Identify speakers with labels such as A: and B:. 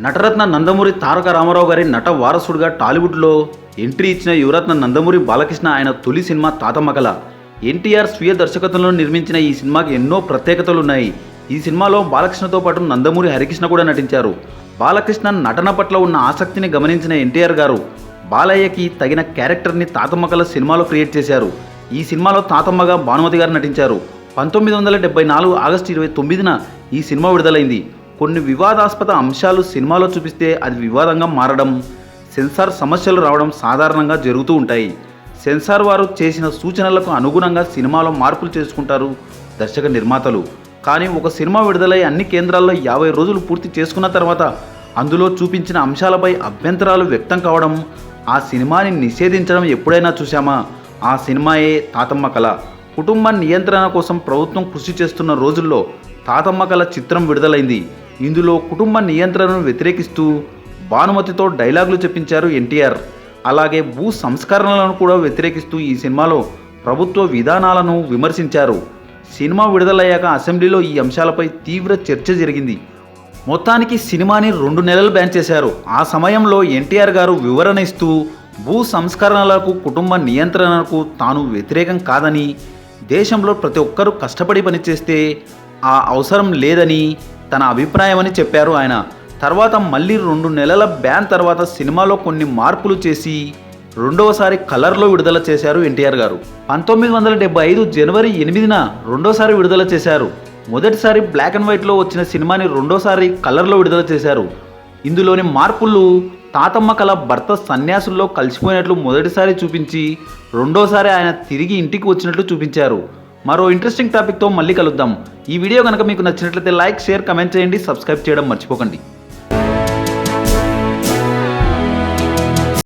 A: నటరత్న నందమూరి తారక రామారావు గారి నట వారసుడిగా టాలీవుడ్లో ఎంట్రీ ఇచ్చిన యువరత్న నందమూరి బాలకృష్ణ ఆయన తొలి సినిమా తాతమ్మ కల. ఎన్టీఆర్ స్వీయ దర్శకత్వంలో నిర్మించిన ఈ సినిమాకి ఎన్నో ప్రత్యేకతలు ఉన్నాయి. ఈ సినిమాలో బాలకృష్ణతో పాటు నందమూరి హరికృష్ణ కూడా నటించారు. బాలకృష్ణ నటన పట్ల ఉన్న ఆసక్తిని గమనించిన ఎన్టీఆర్ గారు బాలయ్యకి తగిన క్యారెక్టర్ని తాతమ్మ కల సినిమాలో క్రియేట్ చేశారు. ఈ సినిమాలో తాతమ్మగా భానుమతి గారు నటించారు. 1974 ఆగస్టు 29న ఈ సినిమా విడుదలైంది. కొన్ని వివాదాస్పద అంశాలు సినిమాలో చూపిస్తే అది వివాదంగా మారడం, సెన్సార్ సమస్యలు రావడం సాధారణంగా జరుగుతూ ఉంటాయి. సెన్సార్ వారు చేసిన సూచనలకు అనుగుణంగా సినిమాలో మార్పులు చేసుకుంటారు దర్శక నిర్మాతలు. కానీ ఒక సినిమా విడుదలై అన్ని కేంద్రాల్లో 50 రోజులు పూర్తి చేసుకున్న తర్వాత అందులో చూపించిన అంశాలపై అభ్యంతరాలు వ్యక్తం కావడం, ఆ సినిమాని నిషేధించడం ఎప్పుడైనా చూశామా? ఆ సినిమాయే తాతమ్మ కల. కుటుంబ నియంత్రణ కోసం ప్రభుత్వం కృషి చేస్తున్న రోజుల్లో తాతమ్మ కల చిత్రం విడుదలైంది. ఇందులో కుటుంబ నియంత్రణను వ్యతిరేకిస్తూ భానుమతితో డైలాగులు చెప్పించారు ఎన్టీఆర్. అలాగే భూ సంస్కరణలను కూడా వ్యతిరేకిస్తూ ఈ సినిమాలో ప్రభుత్వ విధానాలను విమర్శించారు. సినిమా విడుదలయ్యాక అసెంబ్లీలో ఈ అంశాలపై తీవ్ర చర్చ జరిగింది. మొత్తానికి సినిమాని 2 నెలలు బ్యాన్ చేశారు. ఆ సమయంలో ఎన్టీఆర్ గారు వివరణ ఇస్తూ భూ సంస్కరణలకు, కుటుంబ నియంత్రణకు తాను వ్యతిరేకం కాదని, దేశంలో ప్రతి ఒక్కరూ కష్టపడి పనిచేస్తే ఆ అవసరం లేదని తన అభిప్రాయమని చెప్పారు ఆయన. తర్వాత మళ్ళీ 2 నెలల బ్యాన్ తర్వాత సినిమాలో కొన్ని మార్పులు చేసి రెండవసారి కలర్లో విడుదల చేశారు ఎన్టీఆర్ గారు. 1975 జనవరి 8న రెండోసారి విడుదల చేశారు. మొదటిసారి బ్లాక్ అండ్ వైట్లో వచ్చిన సినిమాని రెండోసారి కలర్లో విడుదల చేశారు. ఇందులోని మార్పులు తాతమ్మ కల భర్త సన్యాసుల్లో కలిసిపోయినట్లు మొదటిసారి చూపించి రెండోసారి ఆయన తిరిగి ఇంటికి వచ్చినట్లు చూపించారు. మరో ఇంట్రెస్టింగ్ టాపిక్తో మళ్ళీ కలుద్దాం. ఈ వీడియో కనుక మీకు నచ్చినట్లయితే లైక్, షేర్, కమెంట్ చేయండి. సబ్స్క్రైబ్ చేయడం మర్చిపోకండి.